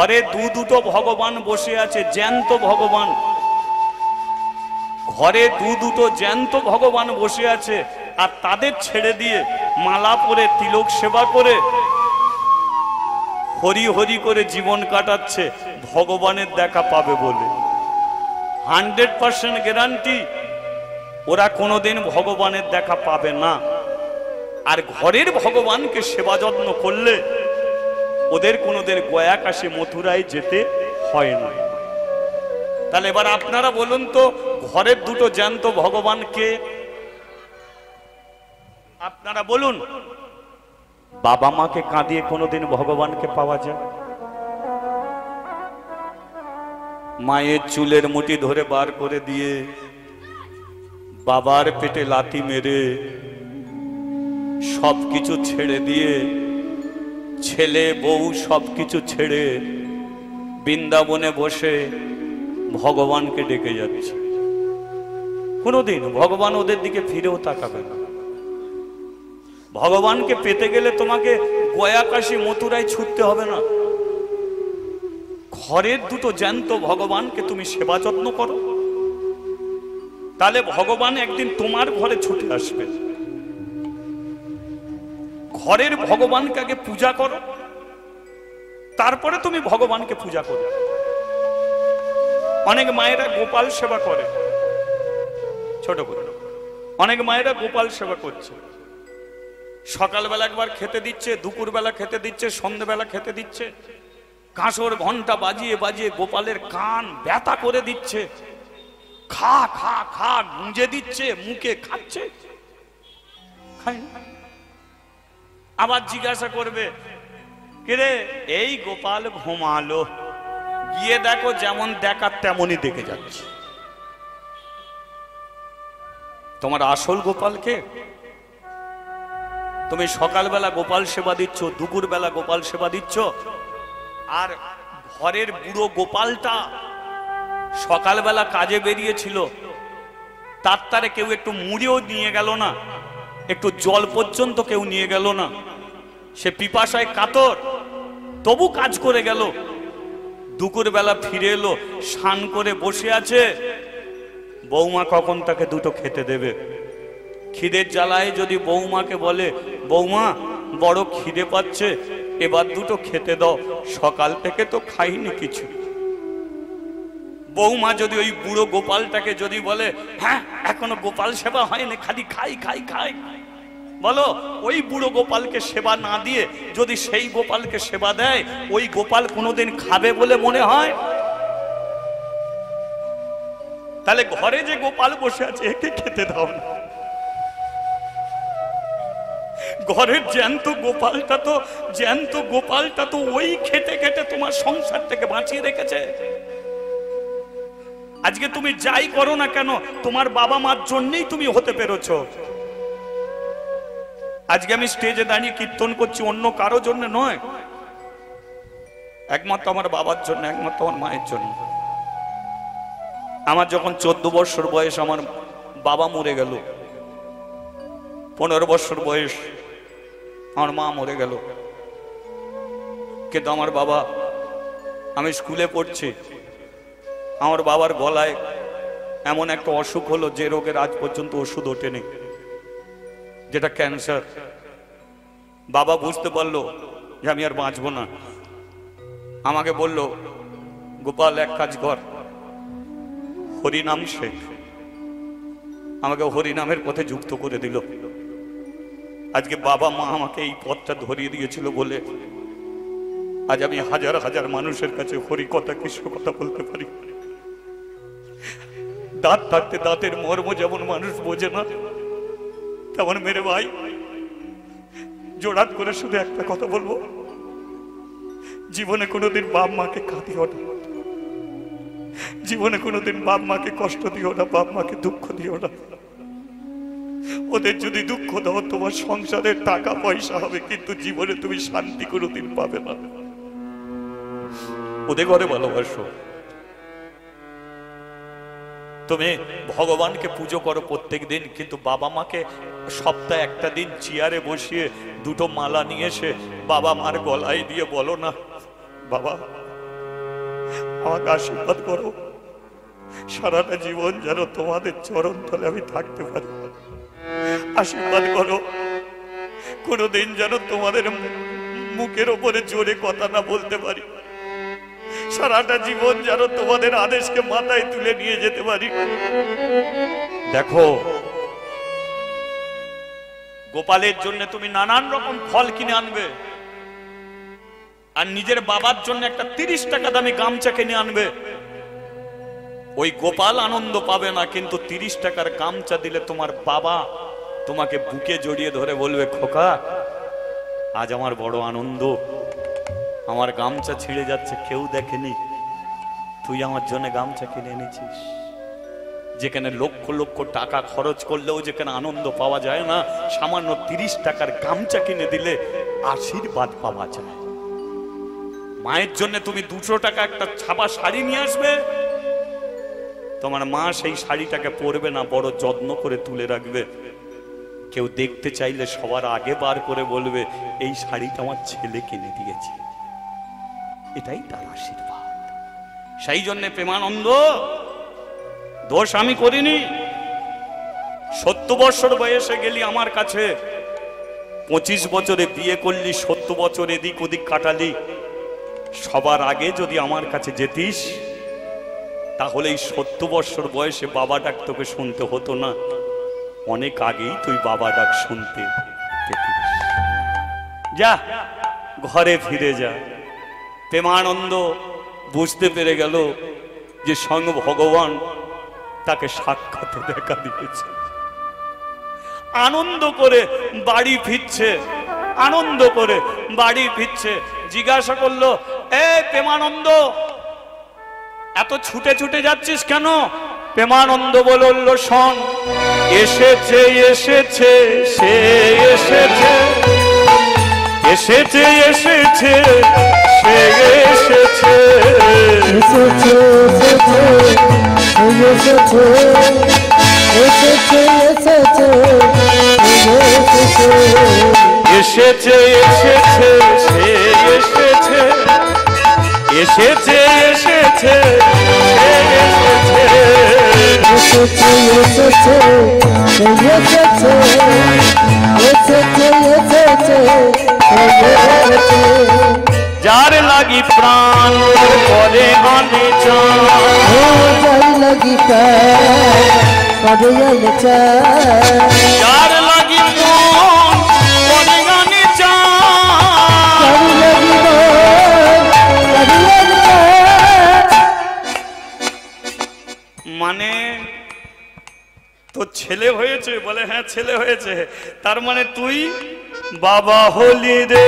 আরে দুটো ভগবান বসে আছে, জ্যান্ত ভগবান। ঘরে দুটো জ্যান্ত ভগবান বসে আছে, আর তাদের ছেড়ে দিয়ে মালা পরে তিলক সেবা করে হরি হরি করে জীবন কাটাচ্ছে ভগবানের দেখা পাবে বলে। 100% গ্যারান্টি ওরা কোনোদিন ভগবানের দেখা পাবে না। আর ঘরের ভগবানকে সেবা যত্ন করলে ওদের কোনোদিন গয়া কাশী মথুরায় যেতে হয় না। তাহলে এবার আপনারা বলুন তো, ঘরের দুটো জ্যান্ত ভগবানকে আপনারা বলুন। বাবা মাকে কাঁদিয়ে কোনোদিন ভগবানকে পাওয়া যায়? মায়ের চুলের মুঠি ধরে বার করে দিয়ে বাবার পেটে লাথি মেরে সবকিছু ছেড়ে দিয়ে, ছেলে বউ সবকিছু ছেড়ে বৃন্দাবনে বসে ভগবানকে ডেকে যাচ্ছে, কোনোদিন ভগবান ওদের দিকে ফিরেও তাকাবে না। ভগবানকে পেতে গেলে তোমাকে গয়া কাশী মথুরায় ছুটতে হবে না। ঘরের দুটো জ্যান্ত ভগবানকে তুমি সেবা যত্ন করো, তাহলে ভগবান একদিন তোমার ঘরে ছুটে আসবে। ঘরের ভগবানকে আগে পূজা করো, তারপরে তুমি ভগবানকে পূজা করো। অনেক মায়েরা গোপাল সেবা করে, ছোট করে অনেক মায়েরা গোপাল সেবা করছে। সকালবেলা একবার খেতে দিচ্ছে, দুপুরবেলা খেতে দিচ্ছে, সন্ধ্যেবেলা খেতে দিচ্ছে, কাঁসর ঘন্টা বাজিয়ে বাজিয়ে গোপালের কান ব্যথা করে দিচ্ছে, খা খা খা গুঁজে দিচ্ছে, মুখে খাচ্ছে, খায় না। আবার জিজ্ঞাসা করবে, কিরে এই গোপাল ঘুমালো, গিয়ে দেখো যেমন দেখার তেমনই দেখে যাচ্ছে। তোমার আসল গোপালকে তুমি সকালবেলা গোপাল সেবা দিচ্ছ, দুপুরবেলা গোপাল সেবা দিচ্ছ, আর ঘরের বুড়ো গোপালটা সকালবেলা কাজে বেরিয়েছিল, তার তারে কেউ একটু মুড়িও নিয়ে গেল না, একটু জল পর্যন্ত কেউ নিয়ে গেল না। সে পিপাসায় কাতর, তবু কাজ করে গেল। দুপুরবেলা ফিরে এলো, স্নান করে বসে আছে, বৌমা কখন তাকে দুটো খেতে দেবে। খিদের জ্বালায় যদি বৌমাকে বলে, বৌমা বড় খিদে পাচ্ছে, এবার দুটো খেতে দাও, সকাল থেকে তো খাইনি কিছু। বৌমা যদি ওই বুড়ো গোপালটাকে যদি বলে, হ্যাঁ এখনো গোপাল সেবা হয়নি, খালি খাই খাই খাই, বলো ওই বুড়ো গোপালকে সেবা না দিয়ে যদি সেই গোপালকে সেবা দেয়, ওই গোপাল কোনোদিন খাবে বলে মনে হয়? তাহলে ঘরে যে গোপাল বসে আছে একে খেতে দাও না। ঘরের জ্যান্ত গোপালটা তো ওই খেতে খেতে তোমার সংসার থেকে বাঁচিয়ে রেখেছে। আজকে তুমি যাই করো না কেন, তোমার বাবা মার জন্যই তুমি হতে পেরেছো। আজকে আমি স্টেজে দাঁড়িয়ে কীর্তন করছি অন্য কারো জন্য নয়, একমাত্র আমার বাবার জন্য, একমাত্র আমার মায়ের জন্য। আমার যখন 14 বছর বয়স আমার বাবা মরে গেল, 15 বছর বয়স আমার মা মরে গেল। কিন্তু আমার বাবা, আমি স্কুলে পড়ছি, আমার বাবার গলায় এমন একটা অসুখ হলো যে রোগের আজ পর্যন্ত ওষুধ ওঠেনি, যেটা ক্যান্সার। বাবা বুঝতে পারলো যে আমি আর বাঁচবো না। আমাকে বলল, গোপাল এক কাজ কর, হরিনাম শেখ। আমাকে হরিনামের পথে যুক্ত করে দিল। আজকে বাবা মা আমাকে এই পথটা ধরিয়ে দিয়েছিল বলে আজ আমি হাজার হাজার মানুষের কাছে হরি কথা, কৃষ্ণ কথা বলতে পারি। দাঁত থাকতে দাঁতের মর্ম যেমন মানুষ বোঝে না, তেমন মেরে ভাই জোড়াত করে শুধু একটা কথা বলবো, জীবনে কোনোদিন বাপ মাকে কাঁদিও না, জীবনে কোনোদিন বাপ মাকে কষ্ট দিও না, বাপ মাকে দুঃখ দিও না। ওদের যদি দুঃখ দাও তোমার সংসারের টাকা পয়সা হবে, কিন্তু জীবনে তুমি শান্তি কোনোদিন পাবে না। ওদের ঘরে ভালোবাসো, তুমি ভগবানকে পুজো করো প্রত্যেক দিন, কিন্তু বাবা মাকে সপ্তাহে একটা দিন চেয়ারে বসিয়ে দুটো মালা নিয়ে এসে বাবা মার গলায় দিয়ে বলো না, বাবা আমাকে আশীর্বাদ করো, সারাটা জীবন যেন তোমাদের চরণ তলে আমি থাকতে পারি। আশীর্বাদ করো, কোনোদিন যেন তোমাদের মুখের ওপরে জোরে কথা না বলতে পারি, সারাটা জীবন যেন তোমাদের আদেশকে মাথায় তুলে নিয়ে যেতে পারি। দেখো, গোপালের জন্য তুমি নানান রকম ফল কিনে আনবে, আর নিজের বাবার জন্য একটা 30 টাকা দামি গামছা কিনে আনবে। ওই গোপাল আনন্দ পাবে না, কিন্তু 30 টাকার গামছা দিলে তোমার বাবা তোমাকে বুকে জড়িয়ে ধরে বলবে, খোকা আজ আমার বড় আনন্দ, আমার গামছা ছিঁড়ে যাচ্ছে, কেউ দেখেনি, তুই আমার জন্য গামছা কিনে এনেছিস। যেখানে লক্ষ লক্ষ টাকা খরচ করলেও যেখানে আনন্দ পাওয়া যায় না, সামান্য 30 টাকার গামছা কিনে দিলে আশীর্বাদ পাওয়া যায়। মায়ের জন্য তুমি 200 টাকা একটা ছাপা শাড়ি নিয়ে আসবে, তোমার মা সেই শাড়িটাকে পরবে না, বড় যত্ন করে তুলে রাখবে। কেউ দেখতে চাইলে সবার আগে বার করে বলবে, এই শাড়িটা আমার ছেলে কিনে দিয়েছে। এটাই তার আশীর্বাদ। সেই জন্য প্রেমানন্দ, দোষ আমি করিনি। 70 বছর বয়সে গেলি আমার কাছে, 25 বছরে বিয়ে করলি, 70 বছর এদিক ওদিক কাটালি। সবার আগে যদি আমার কাছে যেতিস, তাহলে এই 70 বছর বয়সে বাবা ডাক তোকে শুনতে হতো না, অনেক আগেই তুই বাবা ডাক শুনতে পেতিস। যা, ঘরে ফিরে যা। প্রেমানন্দ বুঝতে পেরে গেল যে স্বয়ং ভগবান তাকে সাক্ষাৎ দেখা দিয়েছে। আনন্দ করে বাড়ি ফিরছে, আনন্দ করে বাড়ি ফিরছে। জিজ্ঞাসা করলো, এ প্রেমানন্দ, এত ছুটে ছুটে যাচ্ছিস কেন? প্রেমানন্দ বলল, শোন, এসেছে এসেছে সে এসেছে, এসেছে এসেছে সে এসেছে, এসেছে এসেছে এসেছে এসেছে এসেছে সে এসেছে, এসেছে এসেছে সে এসেছে, যার লাগি প্রাণ করে আনে চান, যার লাগি যার লাগি মন করে আনে চান, মানে তো ছেলে হয়েছে? বলে হ্যাঁ ছেলে হয়েছে। তার মানে তুই বাবা হলি রে,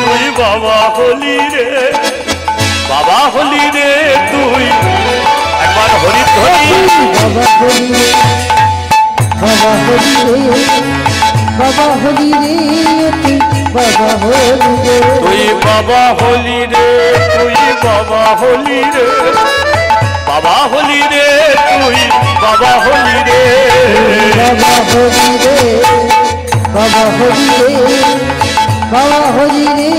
তুই বাবা হলি রে, বাবা হলি রে তুই। একবার হরি ধরি, বাবা হলি রে, বাবা হলি রে, বাবা হলি রে তুই, বাবা হলি রে, তুই বাবা হলি রে, তুই বাবা হলি রে, বাবা হলি রে তুই, বাবা হলি রে, বাবা হলি রে, বাবা হলি রে, বাবা হলি রে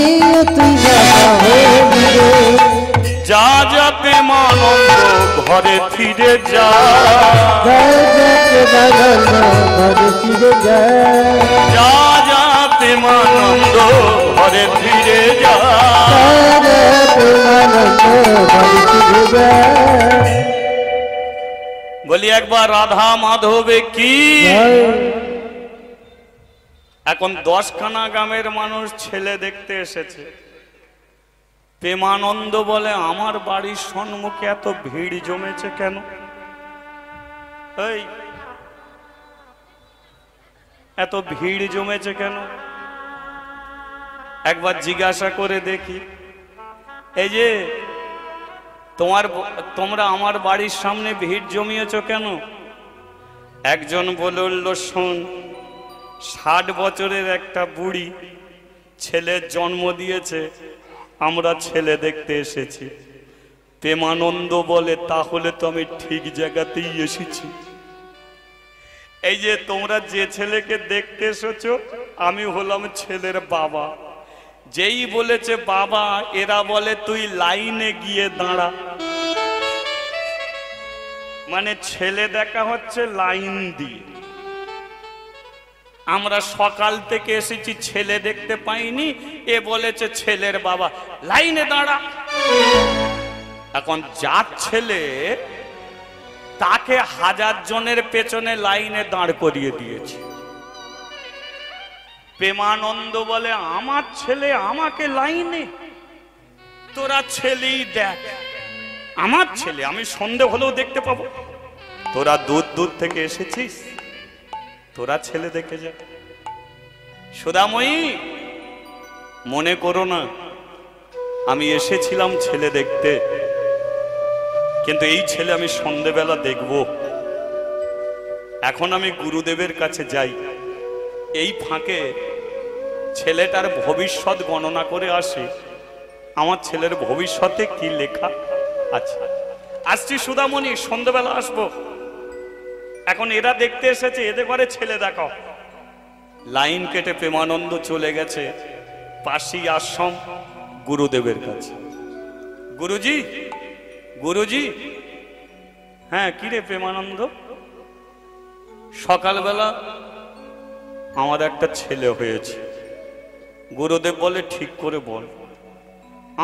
তুই, বাবা হলি রে। যা যা প্রেমানন্দ ঘরে ফিরে যা, যা যা প্রেমানন্দ ঘরে ফিরে যা, যা যা প্রেমানন্দ ঘরে ফিরে যা, যা যা প্রেমানন্দ ঘরে ফিরে যা। বলি একবার রাধা মাধবে কি। এখন 10খানা গ্রামের মানুষ ছেলে দেখতে এসেছে। প্রেমানন্দ বলে, আমার বাড়ির সম্মুখে এত ভিড় জমেছে কেন? এই এত ভিড় জমেছে কেন? একবার জিজ্ঞাসা করে দেখি। এই যে তোমরা আমার বাড়ির সামনে ভিড় জমিয়েছ কেন? একজন বলল, শোন, 60 বছরের একটা বুড়ি ছেলের জন্ম দিয়েছে, আমরা ছেলে দেখতে এসেছি। প্রেমানন্দ বলে, তাহলে তো আমি ঠিক জায়গাতেই এসেছি। এই যে তোমরা যে ছেলেকে দেখতে এসেছো, আমি হলাম ছেলের বাবা। যেই বলেছে বাবা, এরা বলে তুই লাইনে গিয়ে দাঁড়া। মানে ছেলে দেখা হচ্ছে লাইন দিয়ে। আমরা সকাল থেকে এসেছি, ছেলে দেখতে পাইনি, এ বলেছে ছেলের বাবা লাইনে দাঁড়া। এখন যার ছেলে, তাকে 1000 জনের পেছনে লাইনে দাঁড় করিয়ে দিয়েছে। প্রেমানন্দ বলে আমার ছেলে আমাকে লাইনে, তোরা ছেলেই দেখ, আমার ছেলে আমি সন্ধে হলেও দেখতে পাবো। তোরা দূর দূর থেকে এসেছিস, তোরা ছেলে দেখে যা। সুধাময়ী, মনে করো না আমি এসেছিলাম ছেলে দেখতে, কিন্তু এই ছেলে আমি সন্ধেবেলা দেখব। এখন আমি গুরুদেবের কাছে যাই, এই ফাঁকে ছেলেটার ভবিষ্যৎ গণনা করে আসি, আমার ছেলের ভবিষ্যতে কি লেখা আছে। আসছি সুধামণি, সন্ধেবেলা আসবো। এখন এরা দেখতে এসেছে, এদের ঘরে ছেলে দেখাও। লাইন কেটে প্রেমানন্দ চলে গেছে পাশেই আশ্রম গুরুদেবের কাছে। গুরুজি, গুরুজি। হ্যাঁ, কিরে প্রেমানন্দ? সকালবেলা আমার একটা ছেলে হয়েছে। গুরুদেব বলে ঠিক করে বল।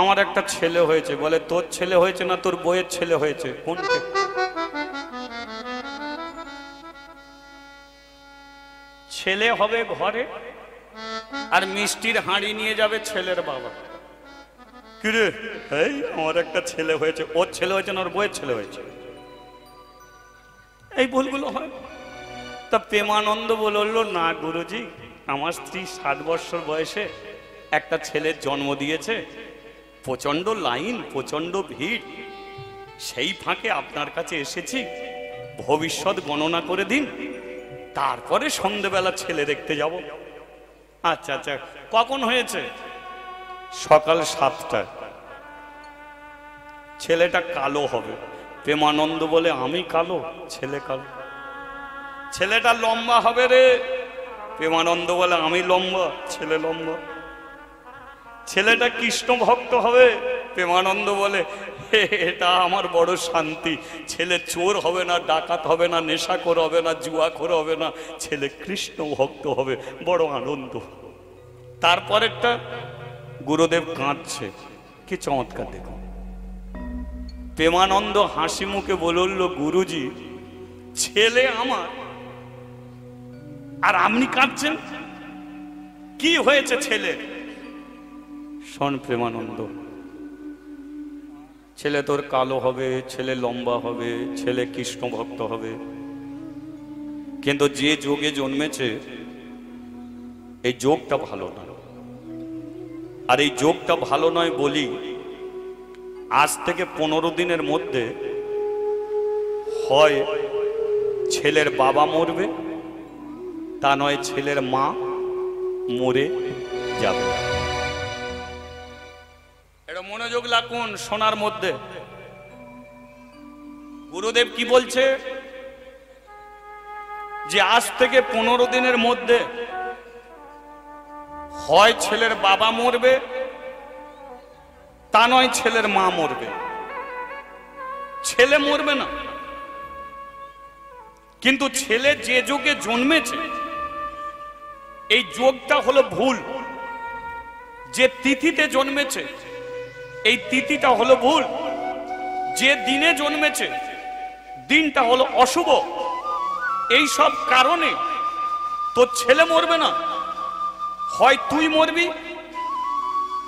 আমার একটা ছেলে হয়েছে। বলে তোর ছেলে হয়েছে না তোর বইয়ের ছেলে হয়েছে? কোনটা? ছেলে হবে ঘরে, আর মিষ্টির হাঁড়ি নিয়ে যাবে ছেলের বাবা। কিরে, এই আমার একটা ছেলে হয়েছে। ওর ছেলে হয়েছে না ওর বইয়ের ছেলে হয়েছে? এই ভুলগুলো হয়। তা প্রেমানন্দ বলল, না গুরুজি, আমার স্ত্রী 60 বছর বয়সে একটা ছেলের জন্ম দিয়েছে, প্রচন্ড লাইন, প্রচন্ড ভিড়, সেই ফাঁকে আপনার কাছে এসেছি, ভবিষ্যৎ গণনা করে দিন, তারপরে সন্ধ্যেবেলা ছেলে দেখতে যাব। আচ্ছা আচ্ছা, কখন হয়েছে? সকাল 7টায়। ছেলেটা কালো হবে। প্রেমানন্দ বলে আমি কালো, ছেলে কালো। ছেলেটা লম্বা হবে রে। প্রেমানন্দ বলে আমি লম্বা, ছেলে লম্বা। ছেলেটা কৃষ্ণ ভক্ত হবে। প্রেমানন্দ বলে এটা আমার বড় শান্তি। ছেলে চোর হবে না, ডাকাত হবে না, নেশাখোর হবে না, জুয়াখোর হবে না, ছেলে কৃষ্ণ ভক্ত হবে, বড় আনন্দ। তারপরেরটা গুরুদেব কাঁদছে। কি চমৎকার দেখো। প্রেমানন্দ হাসি মুখে বলল, গুরুজি, ছেলে আমার আর আপনি কাঁদছেন, কি হয়েছে ছেলে? শোন প্রেমানন্দ, ছেলে তোর কালো হবে, ছেলে লম্বা হবে, ছেলে কৃষ্ণ ভক্ত হবে, কিন্তু যে যোগে জন্মেছে এই যোগটা ভালো না। আর এই যোগটা ভালো নয় বলি আজ থেকে 15 দিনের মধ্যে হয় ছেলের বাবা মরবে, তা নয় ছেলের মা মরে যাবে। এটা মনোযোগ লাগুন শোনার মধ্যে। গুরুদেব কি বলছে যে আজ থেকে 15 দিনের মধ্যে হয় ছেলের বাবা মরবে, তা নয় ছেলের মা মরবে। ছেলে মরবে না, কিন্তু ছেলে যে যোগে জন্মেছে এই যোগটা হলো ভুল। যে তিথিতে জন্মেছে এই তিথিটা হলো ভুল। যে দিনে জন্মেছে দিনটা হলো অশুভ। এই সব কারণে তোর ছেলে মরবে না। হয় তুই মরবি,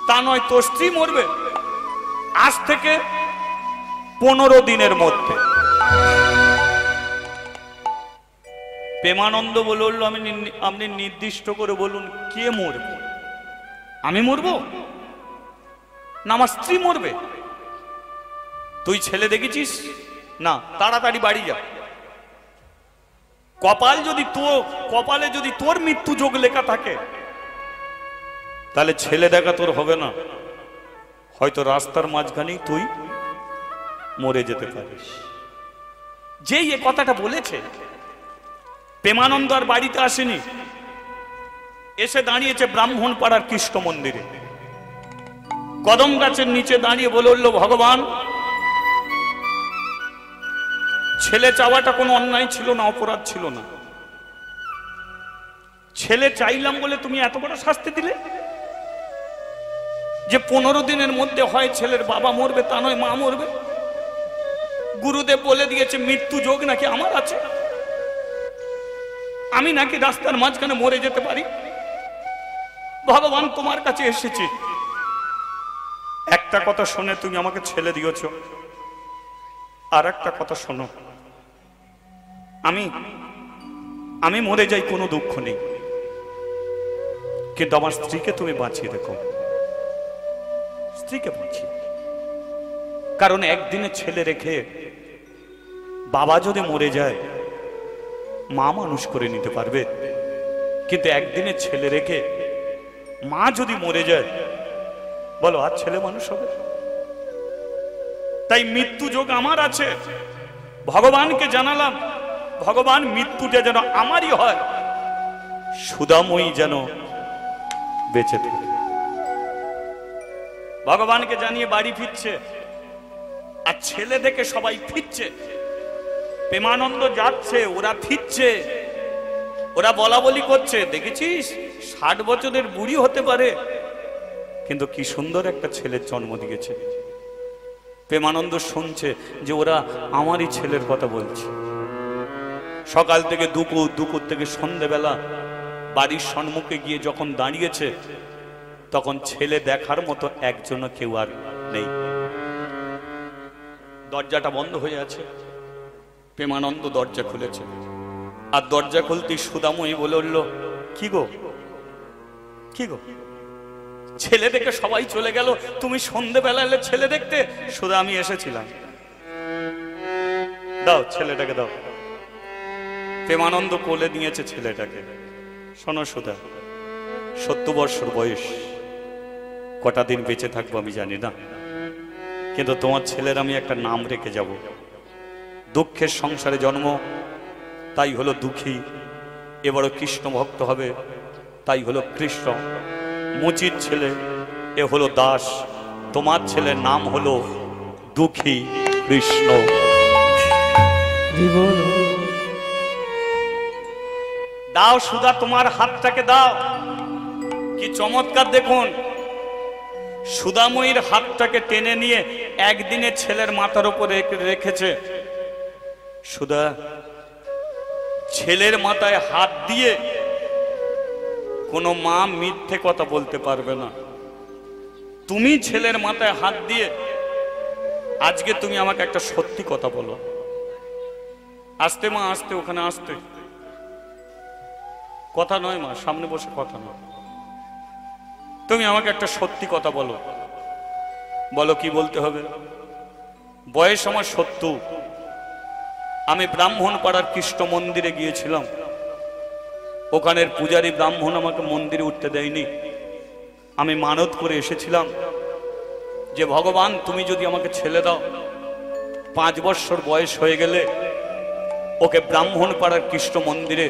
তা নয় তোর স্ত্রী মরবে আজ থেকে 15 দিনের মধ্যে। প্রেমানন্দ বলল, আপনি নির্দিষ্ট করে বলুন কে মরবে? আমি মরবো না আমার স্ত্রী মরবে? তুই ছেলে দেখেছিস না? তাড়াতাড়ি বাড়ি যা। কপালে যদি তোর মৃত্যু যোগ লেখা থাকে তাহলে ছেলে দেখা তোর হবে না। হয়তো রাস্তার মাঝখানেই তুই মরে যেতে পারিস। যেই এ কথাটা বলেছে প্রেমানন্দ আর বাড়িতে আসেনি, এসে দাঁড়িয়েছে ব্রাহ্মণ পাড়ার কৃষ্ণ মন্দিরে। কদম গাছের নিচে দাঁড়িয়ে বলে উঠল, ভগবান, ছেলে চাওয়াটা কোনো অন্যায় ছিল না, অপরাধ ছিল না। ছেলে চাইলাম বলে তুমি এত বড় শাস্তি দিলে যে 15 দিনের মধ্যে হয় ছেলের বাবা মরবে, তা নয় মা মরবে। গুরুদেব বলে দিয়েছে মৃত্যু যোগ নাকি আমার আছে, আমি নাকি রাস্তার মাঝখানে মরে যেতে পারি। ভগবান তোমার কাছে এসেছি, একটা কথা শুনে তুমি আমাকে ছেলে দিয়েছ, আর একটা কথা শোনো, আমি মরে যাই কোনো দুঃখ নেই, কিন্তু আমার স্ত্রীকে তুমি বাঁচিয়ে রেখো, স্ত্রীকে বাঁচিয়ে। কারণ একদিনে ছেলে রেখে বাবা যদি মরে যায় মা মানুষ করে নিতে পারবে, কিন্তু একদিনে ছেলে রেখে মা যদি মরে যায় বলো আর ছেলে মানুষ হবে? তাই মৃত্যু যোগ আমার আছে। ভগবানকে জানালাম, ভগবান মৃত্যুটা যেন আমারই হয়, সুদাময়ী যেন বেঁচে থাকে। ভগবানকে জানিয়ে বাড়ি ফিরছে, আর ছেলে দেখে সবাই ফিরছে। প্রেমানন্দ যাচ্ছে, ওরা ফিরছে, ওরা বলা বলি করছে, দেখেছিস 60 বছরের বুড়ি হতে পারে, কিন্তু কি সুন্দর একটা ছেলের জন্ম দিয়েছে। প্রেমানন্দ শুনছে যে ওরা আমারই ছেলের কথা বলছে। সকাল থেকে দুপুর থেকে সন্ধ্যেবেলা বাড়ির সম্মুখে গিয়ে যখন দাঁড়িয়েছে, তখন ছেলে দেখার মতো একজনও কেউ আর নেই। দরজাটা বন্ধ হয়ে আছে। প্রেমানন্দ দরজা খুলেছে, আর দরজা খুলতেই সুদাময়ী বলে উঠল, কি গো, কি গো, ছেলে দেখে সবাই চলে গেল, তুমি সন্ধ্যেবেলা এলে ছেলে দেখতে? সুদা, আমি এসেছিলাম, দাও ছেলেটাকে দাও। প্রেমানন্দ কোলে নিয়েছে ছেলেটাকে। শোনো সুদা, 70 বছর বয়স, কটা দিন বেঁচে থাকবো আমি জানি না, কিন্তু তোমার ছেলের আমি একটা নাম রেখে যাব। দুঃখের সংসারে জন্ম, তাই হলো দুঃখী। এবারও কৃষ্ণ ভক্ত হবে, তাই হলো কৃষ্ণ। মুচির ছেলে, এ হলো দাস। তোমার ছেলের নাম হলো দুঃখী কৃষ্ণ। দাও সুধা, তোমার হাতটাকে দাও। কি চমৎকার দেখুন, সুদাময়ীর হাতটাকে টেনে নিয়ে একদিনে ছেলের মাথার উপরে রেখেছে। সুধা, ছেলের মাথায় হাত দিয়ে কোনো মা মিথ্যে কথা বলতে পারবে না। তুমি ছেলের মাথায় হাত দিয়ে আজকে তুমি আমাকে একটা সত্যি কথা বলো। আসতে মা, আসতে, ওখানে আসতে। কথা নয় মা, সামনে বসে কথা নয়, তুমি আমাকে একটা সত্যি কথা বলো। বলো কি বলতে হবে? বয়স আমার 70। আমি ব্রাহ্মণ পাড়ার কৃষ্ণ মন্দিরে গিয়েছিলাম, ওখানের পূজারী ব্রাহ্মণ আমাকে মন্দিরে উঠতে দেয়নি। আমি মানত করে এসেছিলাম যে ভগবান, তুমি যদি আমাকে ছেলে দাও, 5 বছর বয়স হয়ে গেলে ওকে ব্রাহ্মণ পাড়ার কৃষ্ণ মন্দিরে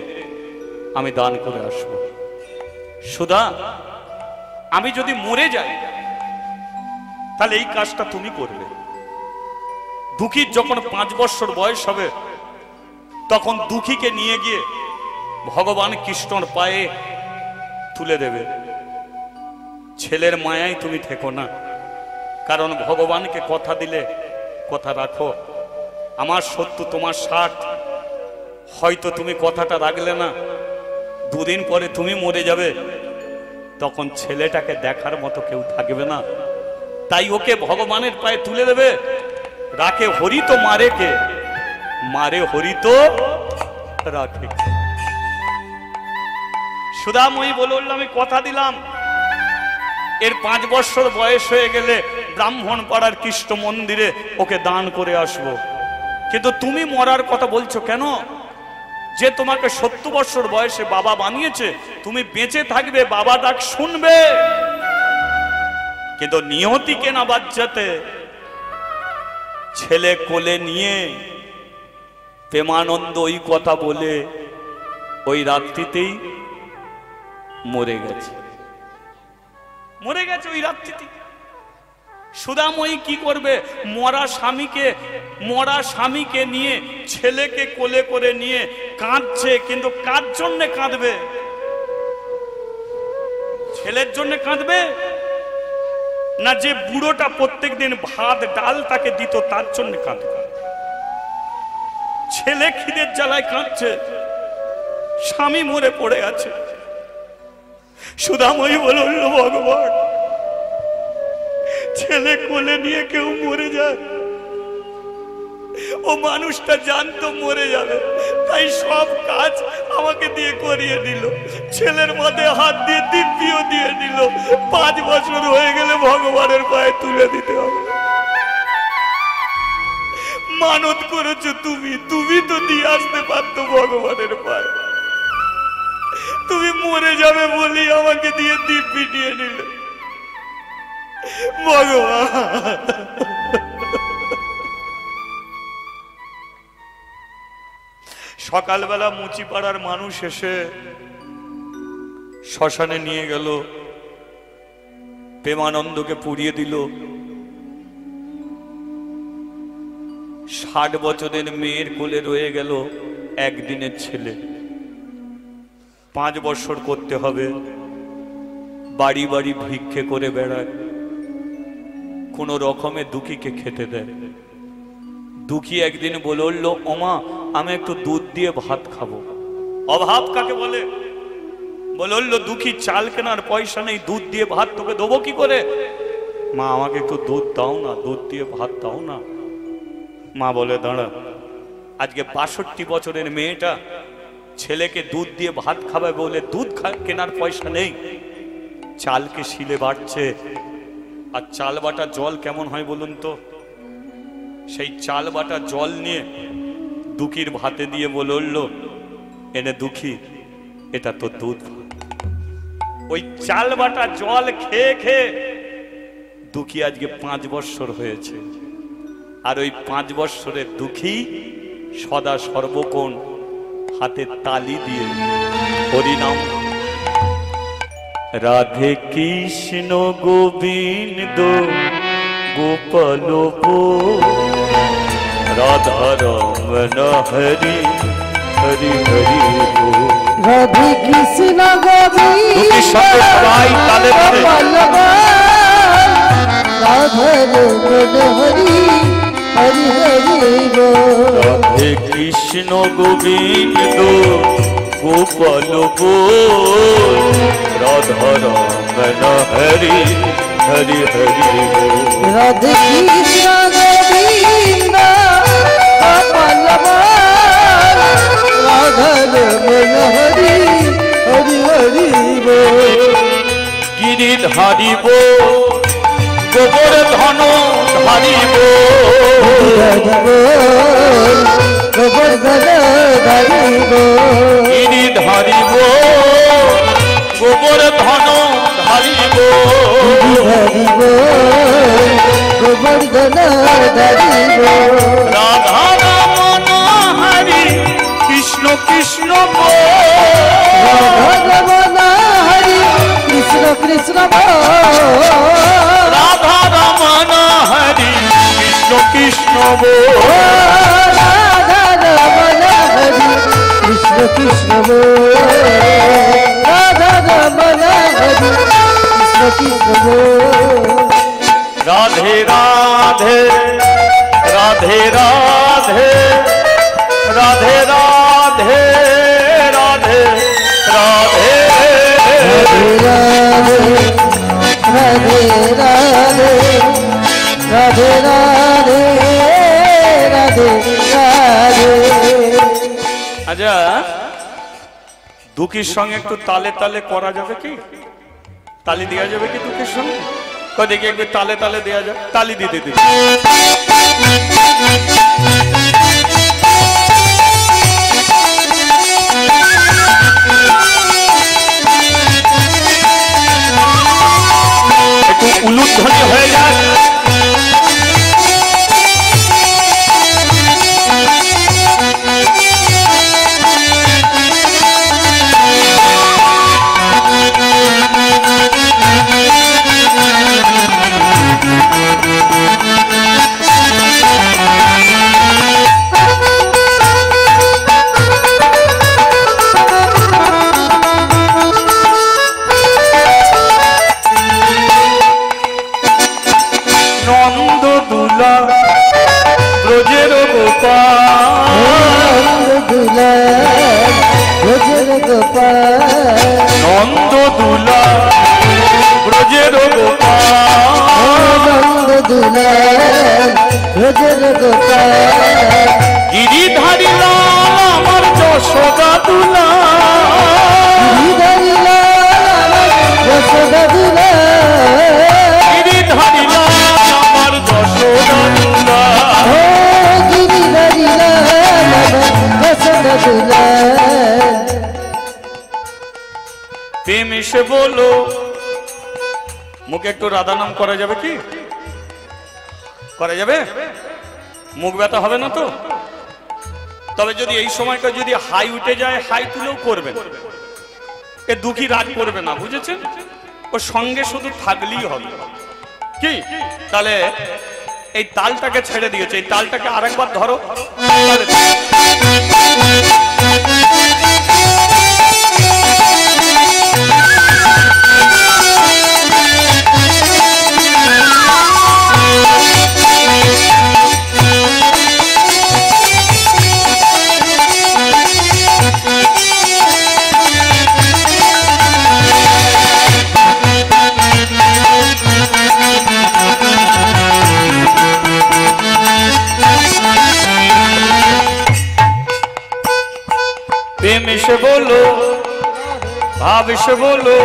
আমি দান করে আসবো। সুধা, আমি যদি মরে যাই তাহলে এই কাজটা তুমি করবে। দুঃখীর যখন 5 বছর বয়স হবে, তখন দুঃখীকে নিয়ে গিয়ে ভগবান কৃষ্ণর পায়ে তুলে দেবে। ছেলের মায়ায় তুমি থেকো না, কারণ ভগবানকে কথা দিলে কথা রাখো। আমার 70, তোমার 60, হয়তো তুমি কথাটা রাখলে না, 2 দিন পরে তুমি মরে যাবে, তখন ছেলেটাকে দেখার মতো কেউ থাকবে না। তাই ওকে ভগবানের পায়ে তুলে দেবে। রাখে হরি তো মারে কে, মারে হরি তো রাখে। সুদাময়ী বলে উঠল, আমি কথা দিলাম এর 5 বছর বয়স হয়ে গেলে ব্রাহ্মণ পাড়ার কৃষ্ণ মন্দিরে ওকে দান করে আসব। কিন্তু তুমি মরার কথা বলছো কেন? যে তোমাকে 70 বছর বয়সে বাবা বানিয়েছে, তুমি বেঁচে থাকবে, বাবা ডাক শুনবে, কিন্তু নিয়তিকে না বাচ্চাতে ছেলে কোলে নিয়ে প্রেমানন্দ ওই কথা বলে ওই রাত্রিতেই মরে গেছে। মরে গেছে ওই রাত্রিতে। সুধাময়ী কি করবে? মরা স্বামীকে নিয়ে, ছেলেকে কোলে করে নিয়ে কাঁদছে। কিন্তু কার জন্যে কাঁদবে? ছেলের জন্য কাঁদবে না যে বুড়োটা প্রত্যেকদিন ভাত ডাল তাকে দিত তার জন্য কাঁদবে? ছেলে খিদের জ্বালায় কাঁদছে, স্বামী মরে পড়ে আছে। সুধাময়ী বলল, ভগবান, ছেলে কোলে নিয়ে কেউ মরে যায়, ও মানুষটা জানতো মরে যাবে, তাই সব কাজ আমাকে দিয়ে করিয়ে দিল, ছেলের মাথায় হাত দিয়ে দিব্যিও দিয়ে দিল। 5 বছর হয়ে গেলে ভগবানের পায়ে তুলে দিতে হবে। মানত করেছো তুমি তো দিয়ে আসতে পারতো ভগবানের পায়ে। তুমি মরে যাবে বলি আমাকে দিয়ে দিব্যি নিয়ে নিলে। ভগবান, সকালবেলা মুচিপাড়ার মানুষ এসে শ্মশানে নিয়ে গেল, প্রেমানন্দকে পুড়িয়ে দিল। 60 বছরের মেয়ের কোলে রয়ে গেল একদিনের ছেলে। 5 বছর করতে হবে, বাড়ি বাড়ি ভিক্ষে করে বেড়ায়, কোন রকমে দুঃখীকে খেতে দেয়। দুঃখী একদিন বলল, ওমা আমি একটু দুধ দিয়ে ভাত খাবো। অভাব কাকে বলে? বলল, দুঃখী চাল কেনার পয়সা নেই, দুধ দিয়ে ভাত তোকে দেবো কি করে? মা আমাকে একটু দুধ দাও না, দুধ দিয়ে ভাত দাও না। মা বলে, দাঁড়া, আজকে 62 বছরের মেয়েটা ছেলেকে দুধ দিয়ে ভাত খাবে বলে দুধ কেনার পয়সা নেই, চালকে শিলে বাড়ছে। আর চাল বাটা জল কেমন হয় বলুন তো? সেই চাল বাটা জল নিয়ে দুঃখীর ভাতে দিয়ে বলল, এনে দুঃখী, এটা তো দুধ। ওই চাল বাটা জল খেয়ে খেয়ে দুঃখী আজকে 5 বছর হয়েছে। আর ওই 5 বছরের দুঃখী সদা সর্বক্ষণ হাতে তালি দিয়ে হরিনাম, রাধে কৃষ্ণ গোবিন্দ গোপাল রাধা রমন হরি হরি হরি রাধে কৃষ্ণ গোবিন্দ গোপাল রাধা রমন হরি হরি হরি। রাধে কৃষ্ণ গোবিন্দ গোপাল রাধা রমন হরি হরি হরি। রাধে কৃষ্ণ গোবিন্দ গোপাল রাধা রমন হরি হরি হরি। গিরি ধারিব গোবর ধন ধারিব, গোবর ধন ধারিব, গিরি ধারিব গোবর ধন ধারিব, গোবর ধন ধারিব। রাধা রমন হরি কৃষ্ণ কৃষ্ণ রাধা রমন হরি কৃষ্ণ কৃষ্ণ, রাধা রমন হরি কৃষ্ণ কৃষ্ণ, রাধা রমন হরি কৃষ্ণ কৃষ্ণ, রাধা রমন হরি কৃষ্ণ কৃষ্ণ। রাধে রাধে রাধে রাধে রাধে রাধে রাধে রাধে রাধে রাধে রাধে রাধে রাধে রাধে। আচ্ছা, দুঃখীর সঙ্গে একটু তালে তালে করা যাবে কি? তালি দেওয়া যাবে কি দুঃখের সঙ্গে? দেখি একটু তালে তালে দেওয়া যায়, তালি দিতে দিতে। একটু উলুধ্বনি হয়ে যায়। দুলাল ভজর গোপাল গিরিধারী লাল আমার যশোদা দুলাল গিরিধারী লাল আমার যশোদা দুলাল গিরিধারী লাল আমার যশোদা দুলাল ও গিরিধারী লাল আমার যশোদা দুলাল প্রেম এসে বলো মুখে একটু রাধা নাম করা যাবে কি করা যাবে মুখ ব্যথা হবে না তো তবে যদি এই সময়টা যদি হাই উঠে যায় হাই তুলেও করবেন এ দুঃখী রাগ করবে না বুঝেছেন ও সঙ্গে শুধু থাকলেই হবে কি তাহলে এই তালটাকে ছেড়ে দিয়েছে এই তালটাকে আরেকবার ধরো তাহলে प्रेम से बोलो भाव से बोलो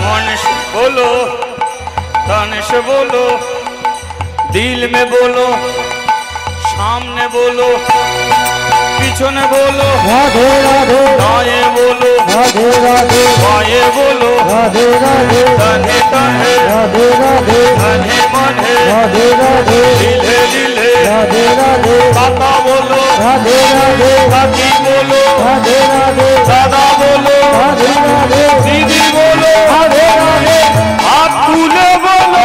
मन से बोलो तन से बोलो दिल में बोलो सामने बोलो पीछे बोलो राधे राधे दाएं बोलो राधे राधे बाएं बोलो राधे राधे तने तने राधे राधे मने मने राधे राधे दिले दिले राधे राधे काका बोलो राधे राधे काकी बोलो राधे राधे दादा बोलो राधे राधे दीदी बोलो राधे राधे हाथ तुले बोलो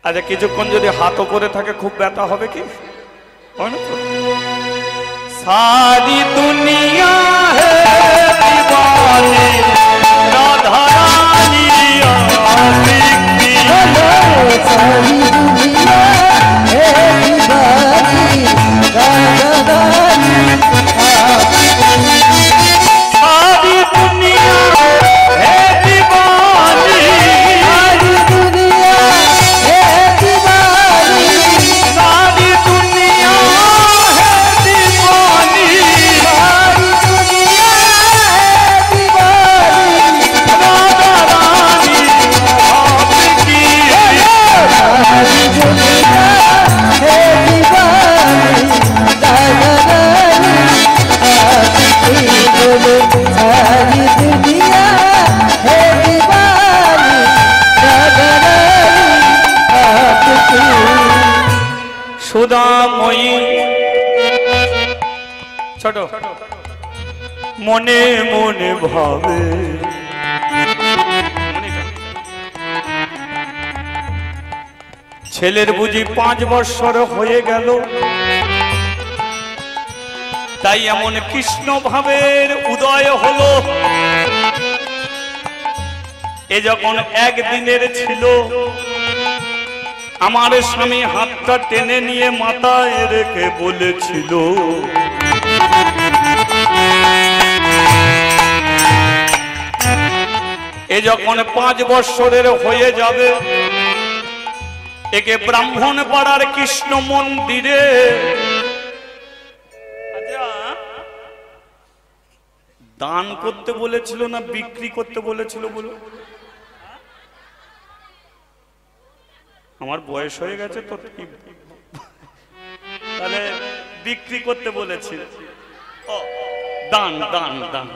আচ্ছা কিছুক্ষণ যদি হাত উপরে থাকে খুব ব্যথা হবে কি হয় না তো সারি দুনিয়া হে দিওয়ানি রাধা রানী আশিকি सारी दुनिया है दीवानी राधा रानी सारी दुनिया है दीवानी सारी दुनिया है दीवानी सारी दुनिया है दीवानी सारी दुनिया है दीवानी राधा रानी आपकी सारी दुनिया है दीवानी राधा रानी आपकी बोलो सारी दुनिया है दीवानी राधा रानी आपकी সুদাময়ী ছোট মনে মনে ভাবে ছেলের বুঝি 5 বছর হয়ে গেল তাই এমন কৃষ্ণ ভাবের উদয় হলো এ যখন একদিনের ছিল আমার স্বামী হাতটা টেনে নিয়ে মাথায় রেখে বলেছিল এ যখন 5 বছরের হয়ে যাবে একে ব্রাহ্মণ পাড়ার কৃষ্ণ মন্দিরে দান করতে বলেছিল না বিক্রি করতে বলেছিল বলো আমার বয়স হয়ে গেছে তো তাহলে বিক্রি করতে বলেছিল দান দান দান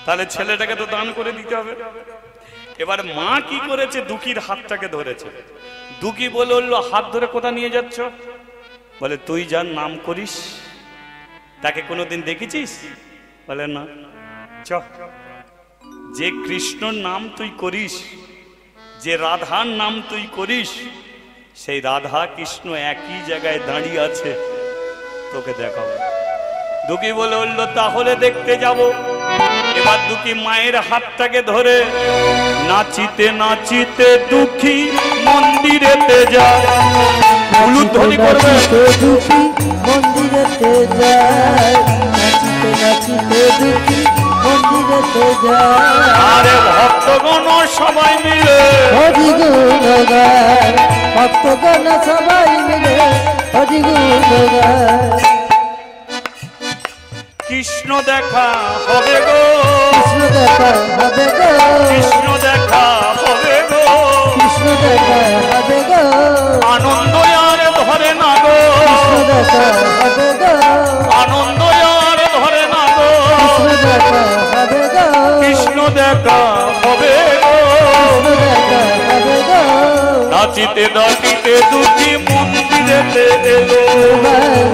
তাহলে ছেলেটাকে তো দান করে দিতে হবে এবার মা কি করেছে দুঃখীর হাতটাকে ধরেছে দুঃখী বললো হাত ধরে কোথা নিয়ে যাচ্ছ বলে তুই যার নাম করিস তাকে কোনোদিন দেখেছিস বলে না চ যে কৃষ্ণর নাম তুই করিস যে রাধার নাম তুই করিস সেই রাধা কৃষ্ণ একই জায়গায় দাঁড়িয়ে আছে তোকে দেখাবো দুঃখী বলে বললো তাহলে দেখতে যাব এবার দুঃখী মায়ের হাতটাকে ধরে নাচিতে নাচিতে দুঃখী মন্দিরেতে যায় উলুধ্বনি করবে দুঃখী মন্দিরেতে যায় নাচিতে নাচিতে দুঃখী মন্দিরেতে দিতে যায় আরে ভক্তগণ সবাই মিলে হরি গুণ গায় ভক্তগণ সবাই মিলে হরি গুণ গায় কৃষ্ণ দেখা হবে গো কৃষ্ণ দেখা হবে গো কৃষ্ণ দেখা হবে গো কৃষ্ণ দেখা হবে গো আনন্দ আর ধরে না গো কৃষ্ণ দেখা হবে গো আনন্দ আর ধরে না গো কৃষ্ণ দেখা হবে গো কৃষ্ণ দেখা হবে গো কৃষ্ণ দেখা হবে গো নাচিতে নাচিতে দুটি মন্দিরেতে এলো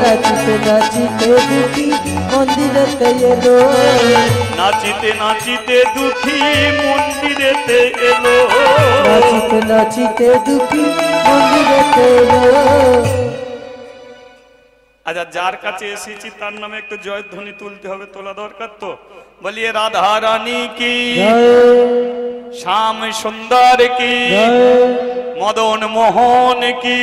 নাচিতে নাচিতে দুটি মন্দিরেতে এলো নাচিতে নাচিতে দুটি মন্দিরেতে এলো নাচিতে নাচিতে দুটি মন্দিরেতে এলো আচ্ছা যার কাছে এসেছি তার নামে একটু জয়ধ্বনি তুলতে হবে, তোলা দরকার তো। বলিয়ে রাধা রানী কি শ্যাম সুন্দর কি মদন মোহন কি